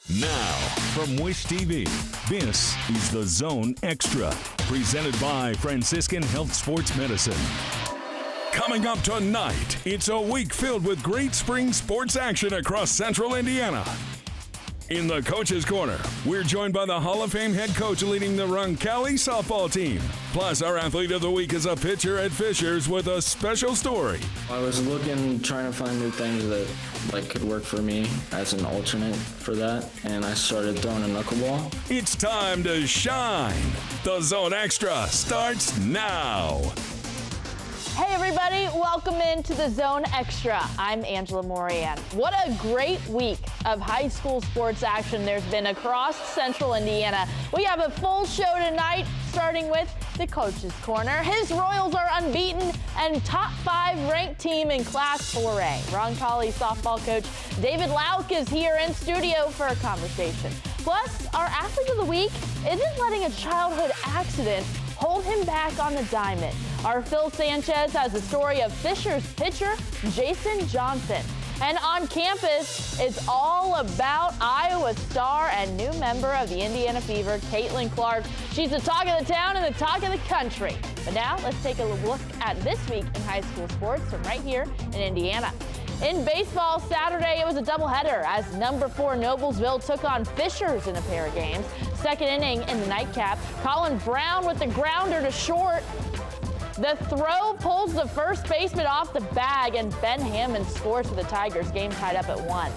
Now, from Wish TV, this is The Zone Extra, presented by Franciscan Health Sports Medicine. Coming up tonight, it's a week filled with great spring sports action across central Indiana. In the Coach's Corner, we're joined by the Hall of Fame head coach leading the Roncalli softball team. Plus, our athlete of the week is a pitcher at Fishers with a special story. I was trying to find new things that could work for me as an alternate for that, and I started throwing a knuckleball. It's time to shine. The Zone Extra starts now. Hey everybody, welcome into the Zone Extra. I'm Angela Moryan. What a great week of high school sports action there's been across central Indiana. We have a full show tonight, starting with the Coach's Corner. His Royals are unbeaten and top 5 ranked team in Class 4A. Roncalli softball coach David Lauck is here in studio for a conversation. Plus, our athlete of the week isn't letting a childhood accident hold him back on the diamond. Our Phil Sanchez has the story of Fishers pitcher Jason Johnson. And on campus, it's all about Iowa star and new member of the Indiana Fever, Caitlin Clark. She's the talk of the town and the talk of the country. But now let's take a look at this week in high school sports from right here in Indiana. In baseball, Saturday, it was a doubleheader as number 4 Noblesville took on Fishers in a pair of games. Second inning in the nightcap, Colin Brown with the grounder to short. The throw pulls the first baseman off the bag, and Ben Hammond scores for the Tigers. Game tied up at 1.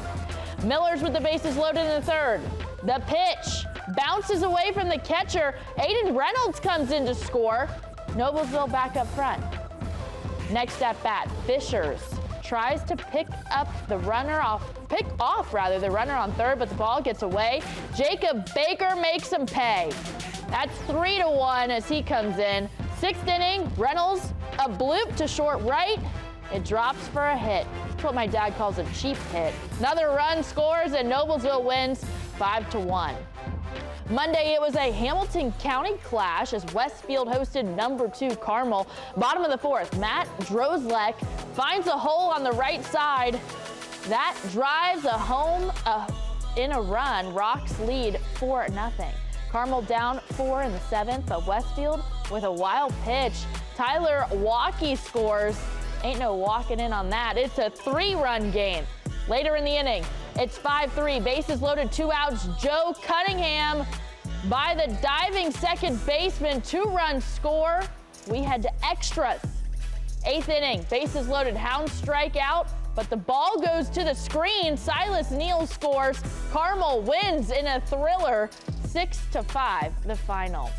Millers with the bases loaded in the third. The pitch bounces away from the catcher. Aiden Reynolds comes in to score. Noblesville back up front. Next at bat, Fishers tries to pick off the runner on third, but the ball gets away. Jacob Baker makes him pay. That's 3-1 as he comes in. 6th inning, Reynolds, a bloop to short right. It drops for a hit. That's what my dad calls a cheap hit. Another run scores and Noblesville wins 5-1. Monday, it was a Hamilton County clash as Westfield hosted number 2 Carmel. Bottom of the 4th, Matt Drozlek finds a hole on the right side. That drives a home in a run. Rocks lead 4-0. Carmel down 4 in the 7th, but Westfield with a wild pitch. Tyler Walkie scores. Ain't no walking in on that. It's a 3-run game. Later in the inning, it's 5-3, bases loaded, 2 outs. Joe Cunningham by the diving second baseman, 2-run score. We head to extras. 8th inning, bases loaded, Hound strike out, but the ball goes to the screen. Silas Neal scores. Carmel wins in a thriller, 6-5, the final.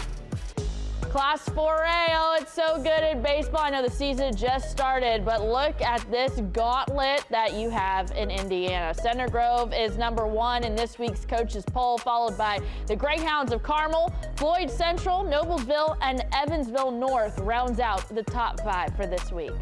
Class 4A, oh, it's so good in baseball. I know the season just started, but look at this gauntlet that you have in Indiana. Center Grove is number 1 in this week's coaches poll, followed by the Greyhounds of Carmel. Floyd Central, Noblesville, and Evansville North rounds out the top 5 for this week.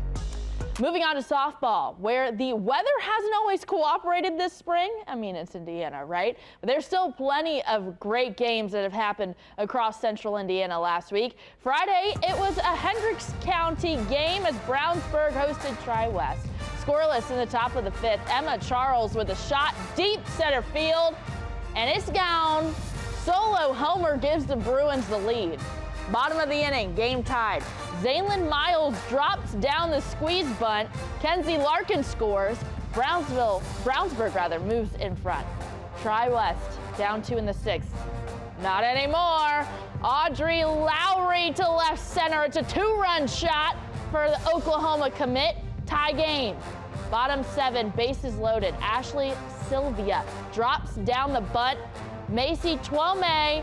Moving on to softball, where the weather hasn't always cooperated this spring. I mean, it's Indiana, right? But there's still plenty of great games that have happened across central Indiana last week. Friday, it was a Hendricks County game as Brownsburg hosted Tri-West. Scoreless in the top of the 5th, Emma Charles with a shot deep center field, and it's gone. Solo homer gives the Bruins the lead. Bottom of the inning, game tied. Zaylin Miles drops down the squeeze bunt. Kenzie Larkin scores. Brownsburg moves in front. Tri-West down 2 in the 6th. Not anymore. Audrey Lowry to left center. It's a 2-run shot for the Oklahoma commit. Tie game. Bottom 7, bases loaded. Ashley Sylvia drops down the bunt. Macy Twome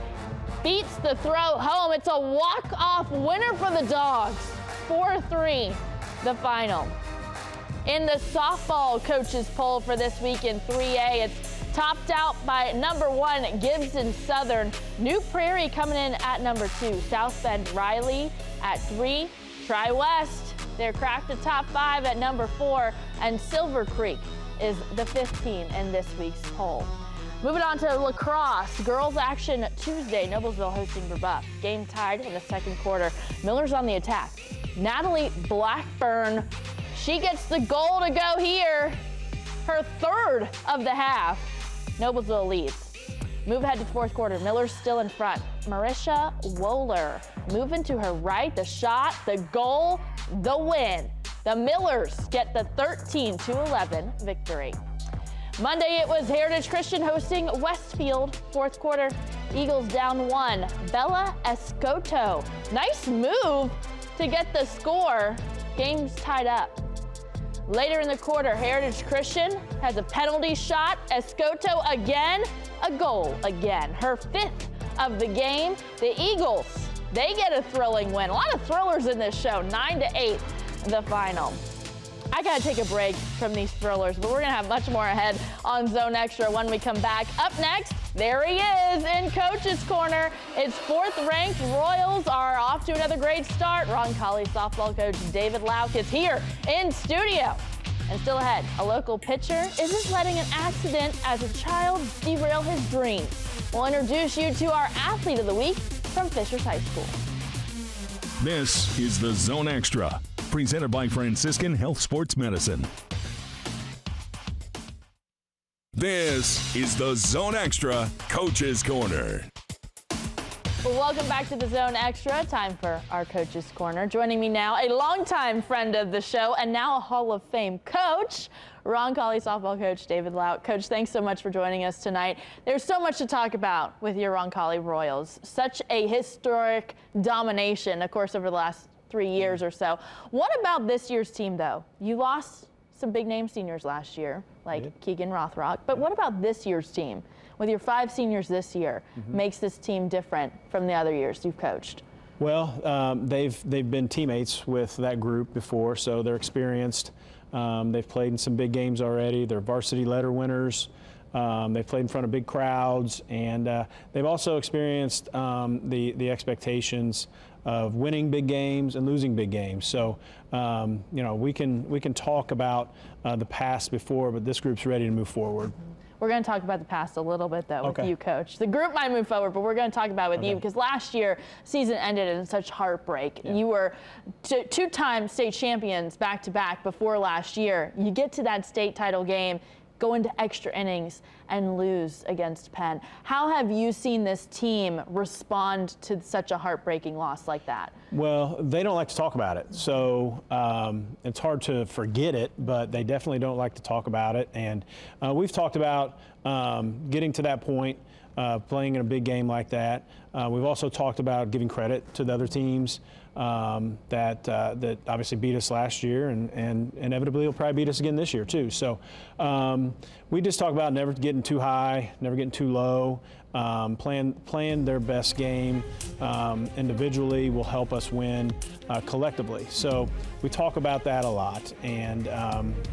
beats the throw home. It's a walk-off winner for the Dogs. 4-3, the final. In the softball coaches poll for this week in 3A, it's topped out by number 1, Gibson Southern. New Prairie coming in at number 2. South Bend Riley at 3. Tri-West, they're cracked the top 5 at number 4. And Silver Creek is the 15 in this week's poll. Moving on to lacrosse, girls action Tuesday, Noblesville hosting Brebeuf. Game tied in the 2nd quarter. Miller's on the attack. Natalie Blackburn, she gets the goal to go here. Her 3rd of the half. Noblesville leads Move ahead to the fourth quarter. Miller's still in front. Marisha Wohler moving to her right. The shot, the goal, the win. The Millers get the 13-11 victory. Monday, it was Heritage Christian hosting Westfield. Fourth quarter, Eagles down 1. Bella Escoto. Nice move to get the score. Game's tied up. Later in the quarter, Heritage Christian has a penalty shot. Escoto again, a goal again. Her 5th of the game. The Eagles, they get a thrilling win. A lot of thrillers in this show, 9-8, the final. I gotta take a break from these thrillers, but we're gonna have much more ahead on Zone Extra when we come back. Up next, there he is in Coach's Corner. It's 4th-ranked Royals are off to another great start. Roncalli softball coach David Lauck is here in studio. And still ahead, a local pitcher isn't letting an accident as a child derail his dreams. We'll introduce you to our Athlete of the Week from Fishers High School. This is the Zone Extra, presented by Franciscan Health Sports Medicine. This is the Zone Extra Coach's Corner. Well, welcome back to the Zone Extra. Time for our Coach's Corner. Joining me now, a longtime friend of the show and now a Hall of Fame coach, Roncalli softball coach David Lauck. Coach, thanks so much for joining us tonight. There's so much to talk about with your Roncalli Royals. Such a historic domination, of course, over the last 3 years or so. What about this year's team, though? You lost some big-name seniors last year, like Keegan Rothrock. But what about this year's team? With your 5 seniors this year, makes this team different from the other years you've coached? Well, they've been teammates with that group before, so they're experienced. They've played in some big games already. They're varsity letter winners. They've played in front of big crowds, and they've also experienced the expectations of winning big games and losing big games. So, you know, we can talk about the past before, but this group's ready to move forward. We're going to talk about the past a little bit, though, Okay. with you, Coach. The group might move forward, but we're going to talk about it with you because last year, season ended in such heartbreak. Yeah. You were two-time state champions back-to-back before last year. You get to that state title game, go into extra innings, and lose against Penn. How have you seen this team respond to such a heartbreaking loss like that? Well, they don't like to talk about it, so it's hard to forget it, but they definitely don't like to talk about it. And we've talked about getting to that point, playing in a big game like that. We've also talked about giving credit to the other teams that obviously beat us last year and inevitably will probably beat us again this year too. So we just talk about never getting too high, never getting too low. Playing their best game individually will help us win collectively. So we talk about that a lot, and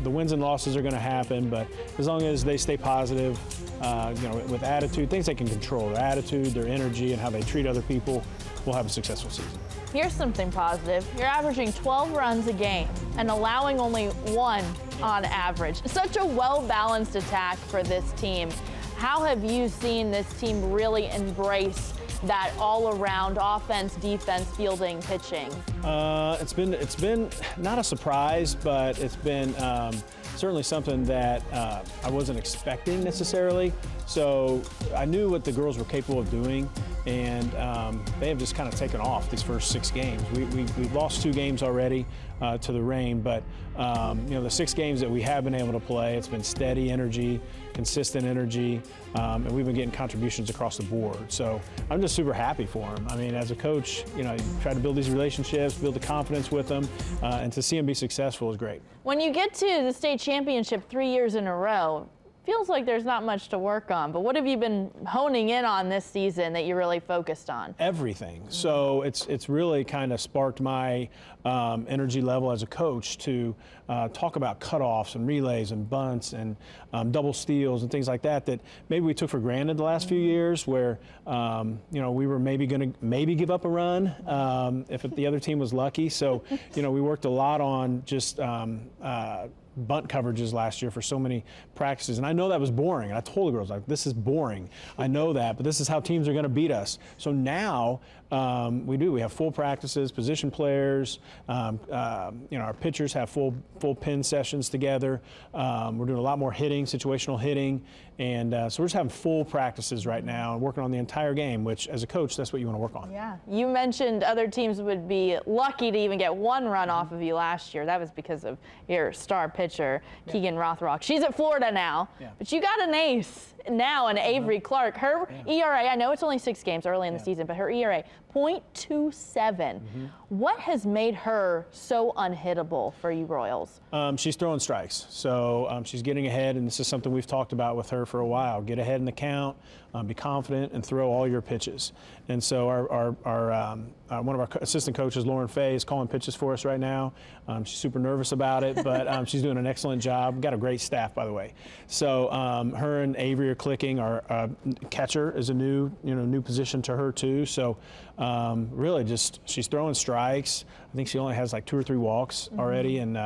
the wins and losses are going to happen, but as long as they stay positive, you know, with attitude, things they can control, their attitude, their energy, and how they treat other people, we'll have a successful season. Here's something positive. You're averaging 12 runs a game and allowing only 1 on average. Such a well-balanced attack for this team. How have you seen this team really embrace that all-around offense, defense, fielding, pitching? It's been not a surprise, but it's been certainly something that I wasn't expecting necessarily. So I knew what the girls were capable of doing, and they have just kind of taken off these first 6 games. We've lost 2 games already to the rain, but you know, the 6 games that we have been able to play, it's been steady energy, consistent energy, and we've been getting contributions across the board. So I'm just super happy for them. I mean, as a coach, you know, you try to build these relationships, build the confidence with them, and to see them be successful is great. When you get to the state championship 3 years in a row, feels like there's not much to work on, but what have you been honing in on this season that you really focused on? Everything. So it's really kind of sparked my energy level as a coach to talk about cutoffs and relays and bunts and double steals and things like that maybe we took for granted the last few years, where you know, we were maybe going to give up a run if the other team was lucky. So you know, we worked a lot on just bunt coverages last year for so many practices, and I know that was boring. And I told the girls, like, this is boring. I know that, but this is how teams are going to beat us. So now we have full practices, position players. Our pitchers have full pin sessions together. We're doing a lot more hitting, situational hitting, and so we're just having full practices right now and working on the entire game. Which, as a coach, that's what you want to work on. Yeah, you mentioned other teams would be lucky to even get one run off of you last year. That was because of your star pitcher, Keegan Rothrock. She's at Florida now, but you got an ace now in Avery Clark. Her ERA, I know it's only 6 games early in the season, but her ERA, .27. What has made her so unhittable for you Royals? She's throwing strikes, so she's getting ahead, and this is something we've talked about with her for a while. Get ahead in the count, be confident, and throw all your pitches. And so one of our assistant coaches, Lauren Fay, is calling pitches for us right now. She's super nervous about it, but she's doing an excellent job. We've got a great staff, by the way. So her and Avery are clicking. Our catcher is a new position to her too. So really, just she's throwing strikes. I think she only has like 2 or 3 walks already, and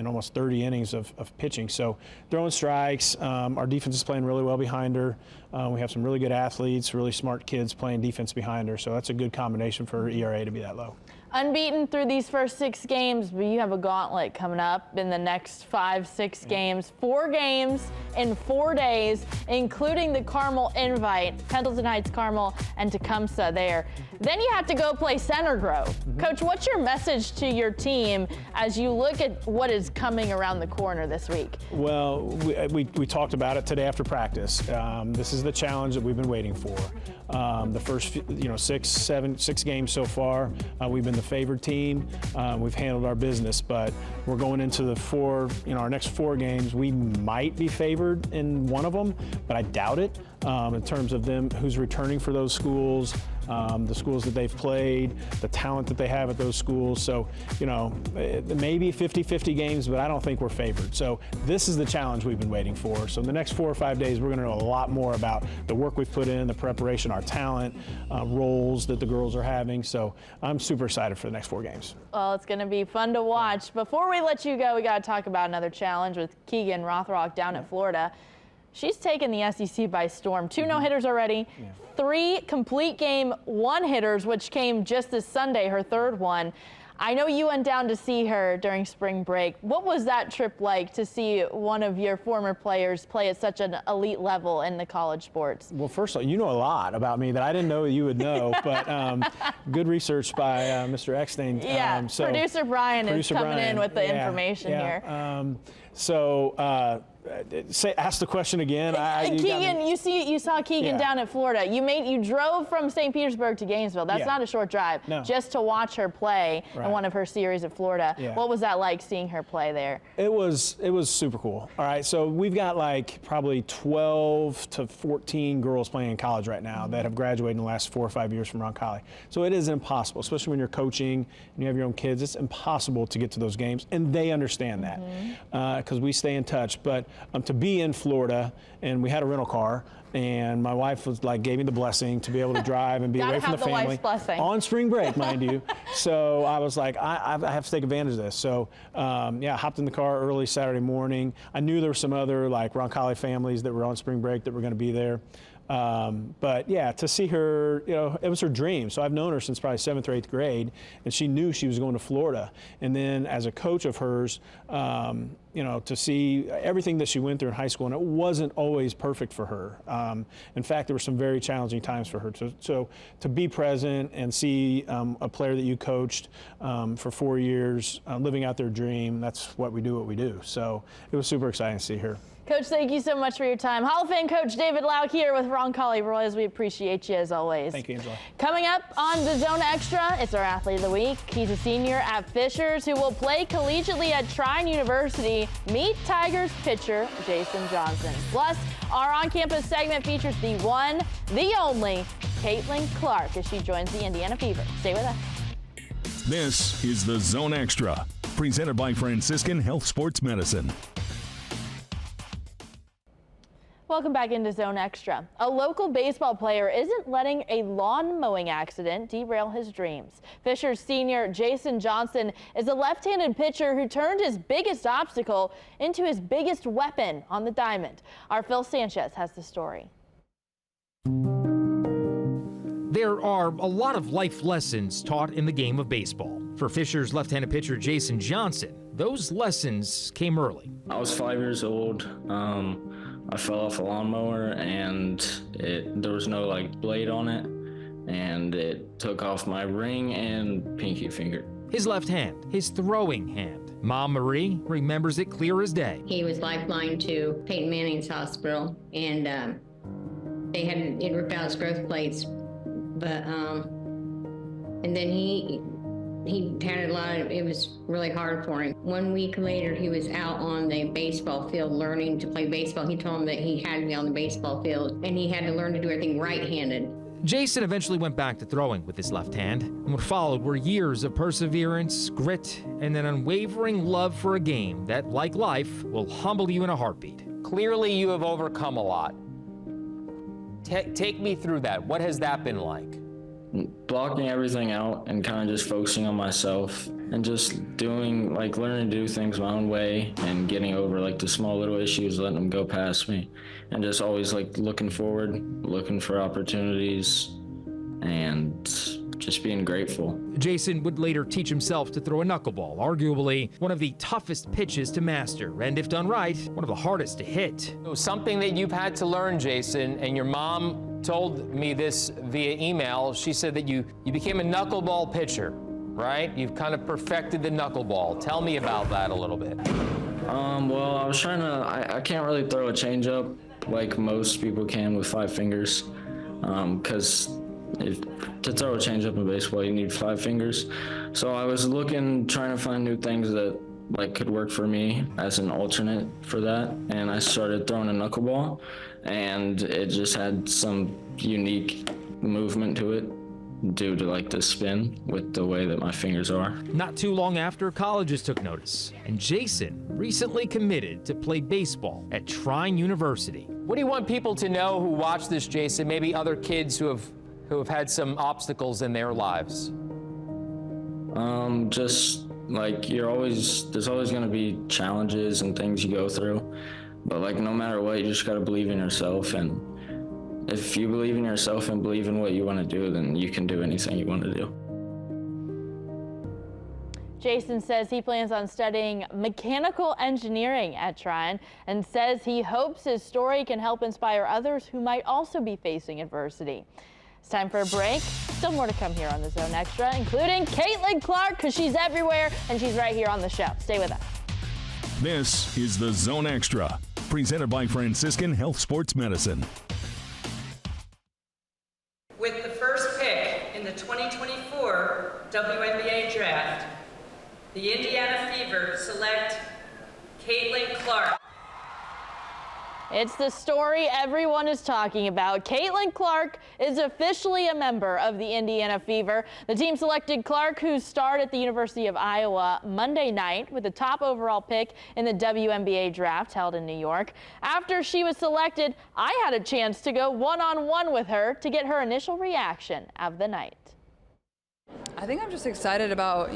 almost 30 innings of pitching. So throwing strikes. Our defense is playing really well behind her. We have some really good athletes, really smart kids playing defense behind her. So that's a good combination for her ERA to be that low. Unbeaten through these first 6 games, but you have a gauntlet coming up in the next 5-6 games. 4 games in 4 days, including the Carmel invite, Pendleton Heights, Carmel, and Tecumseh there. Then you have to go play Center Grove. Coach, what's your message to your team as you look at what is coming around the corner this week? Well, we talked about it today after practice. This is the challenge that we've been waiting for. The first 6 games so far, we've been the favored team. We've handled our business, but we're going into the our next 4 games. We might be favored in one of them, but I doubt it in terms of them who's returning for those schools, the schools that they've played, the talent that they have at those schools. So, maybe 50-50 games, but I don't think we're favored. So this is the challenge we've been waiting for. So in the next 4 or 5 days, we're going to know a lot more about the work we've put in, the preparation, our talent, roles that the girls are having. So I'm super excited for the next 4 games. Well, it's going to be fun to watch. Before we let you go, we got to talk about another challenge with Keegan Rothrock down at Florida. She's taken the SEC by storm. 2 no-hitters already, 3 complete game 1-hitters, which came just this Sunday, her 3rd one. I know you went down to see her during spring break. What was that trip like to see one of your former players play at such an elite level in the college sports? Well, first of all, you know a lot about me that I didn't know you would know, but good research by Mr. Eckstein. Yeah, producer Brian is coming in with the information here. Ask the question again. Keegan, you saw Keegan down at Florida. You drove from St. Petersburg to Gainesville. That's not a short drive. No. Just to watch her play in one of her series at Florida. Yeah. What was that like seeing her play there? It was super cool. All right, so we've got like probably 12 to 14 girls playing in college right now that have graduated in the last 4 or 5 years from Roncalli. So it is impossible, especially when you're coaching and you have your own kids. It's impossible to get to those games, and they understand that because we stay in touch. But to be in Florida, and we had a rental car, and my wife gave me the blessing to be able to drive and be away from the family wife's blessing. on spring break, mind you. So I was like, I have to take advantage of this. So I hopped in the car early Saturday morning. I knew there were some other Roncalli families that were on spring break that were going to be there. But yeah, to see her, it was her dream. So I've known her since probably 7th or 8th grade, and she knew she was going to Florida. And then as a coach of hers, to see everything that she went through in high school, and it wasn't always perfect for her. In fact, there were some very challenging times for her. So to be present and see a player that you coached for 4 years living out their dream, that's what we do. So it was super exciting to see her. Coach, thank you so much for your time. Hall of Fame coach David Lauck here with Roncalli Royals. We appreciate you as always. Thank you, Angela. Coming up on the Zone Extra, it's our Athlete of the Week. He's a senior at Fishers who will play collegiately at Trine University. Meet Tigers pitcher Jason Johnson. Plus, our on-campus segment features the one, the only, Caitlin Clark as she joins the Indiana Fever. Stay with us. This is the Zone Extra, presented by Franciscan Health Sports Medicine. Welcome back into Zone Extra. A local baseball player isn't letting a lawn mowing accident derail his dreams. Fisher's senior Jason Johnson is a left-handed pitcher who turned his biggest obstacle into his biggest weapon on the diamond. Our Phil Sanchez has the story. There are a lot of life lessons taught in the game of baseball. For Fisher's left-handed pitcher Jason Johnson, those lessons came early. I was 5 years old. I fell off a lawnmower and there was no blade on it, and it took off my ring and pinky finger. His left hand, his throwing hand. Mom Marie remembers it clear as day. He was lifeline to Peyton Manning's hospital, and it ripped out his growth plates, but and then he had a lot of, it was really hard for him. 1 week later, he was out on the baseball field learning to play baseball. He told him that he had to be on the baseball field, and he had to learn to do everything right-handed. Jason eventually went back to throwing with his left hand, and what followed were years of perseverance, grit, and an unwavering love for a game that, like life, will humble you in a heartbeat. Clearly, you have overcome a lot. Take me through that. What has that been like? Blocking everything out and kind of just focusing on myself and just doing, learning to do things my own way and getting over the small little issues, letting them go past me, and just always looking forward, looking for opportunities, and just being grateful. Jason would later teach himself to throw a knuckleball, arguably one of the toughest pitches to master, and if done right, one of the hardest to hit. So something that you've had to learn, Jason, and your mom told me this via email. She said that you became a knuckleball pitcher, right? You've kind of perfected the knuckleball. Tell me about that a little bit. Well, I was trying to, I can't really throw a changeup like most people can with 5 fingers, because to throw a changeup in baseball, you need 5 fingers. So I was trying to find new things that could work for me as an alternate for that, and I started throwing a knuckleball, and it just had some unique movement to it due to the spin with the way that my fingers are. Not too long after, colleges took notice, and Jason recently committed to play baseball at Trine University. What do you want people to know who watch this, Jason, maybe other kids who have had some obstacles in their lives? Just there's always going to be challenges and things you go through, but no matter what, you just got to believe in yourself, and if you believe in yourself and believe in what you want to do, then you can do anything you want to do. Jason says he plans on studying mechanical engineering at Trine and says he hopes his story can help inspire others who might also be facing adversity. It's time for a break. Still more to come here on the Zone Extra, including Caitlin Clark, because she's everywhere and she's right here on the show. Stay with us. This is the Zone Extra, presented by Franciscan Health Sports Medicine. With the first pick in the 2024 WNBA draft, the Indiana Fever select Caitlin Clark. It's the story everyone is talking about. Caitlin Clark is officially a member of the Indiana Fever. The team selected Clark, who starred at the University of Iowa Monday night with the top overall pick in the WNBA draft held in New York. After she was selected, I had a chance to go one-on-one with her to get her initial reaction of the night. I think I'm just excited about,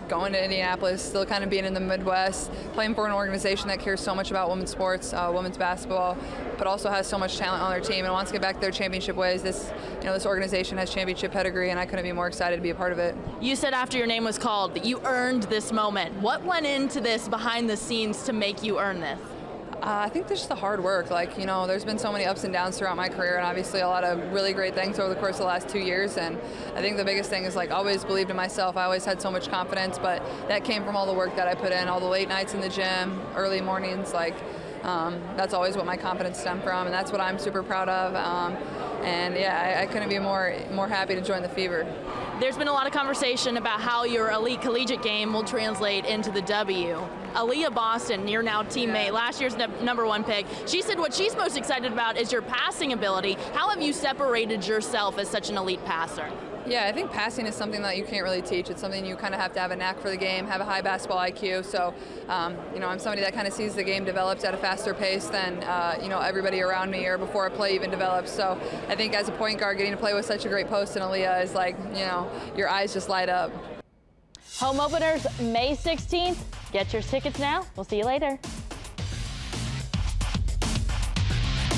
going to Indianapolis, still kind of being in the Midwest, playing for an organization that cares so much about women's sports, women's basketball, but also has so much talent on their team and wants to get back to their championship ways. This organization has championship pedigree, and I couldn't be more excited to be a part of it. You said after your name was called that you earned this moment. What went into this behind the scenes to make you earn this? I think there's just the hard work. There's been so many ups and downs throughout my career, and obviously a lot of really great things over the course of the last 2 years. And I think the biggest thing is always believed in myself. I always had so much confidence, but that came from all the work that I put in, all the late nights in the gym, early mornings. That's always what my confidence stemmed from, and that's what I'm super proud of. I couldn't be more happy to join the Fever. There's been a lot of conversation about how your elite collegiate game will translate into the W. Aaliyah Boston, your now teammate, last year's #1 pick, she said what she's most excited about is your passing ability. How have you separated yourself as such an elite passer? Yeah, I think passing is something that you can't really teach. It's something you kind of have to have a knack for the game, have a high basketball IQ. So, I'm somebody that kind of sees the game develops at a faster pace than, everybody around me or before a play even develops. So I think as a point guard, getting to play with such a great post in Aaliyah is like, your eyes just light up. Home openers May 16th. Get your tickets now. We'll see you later.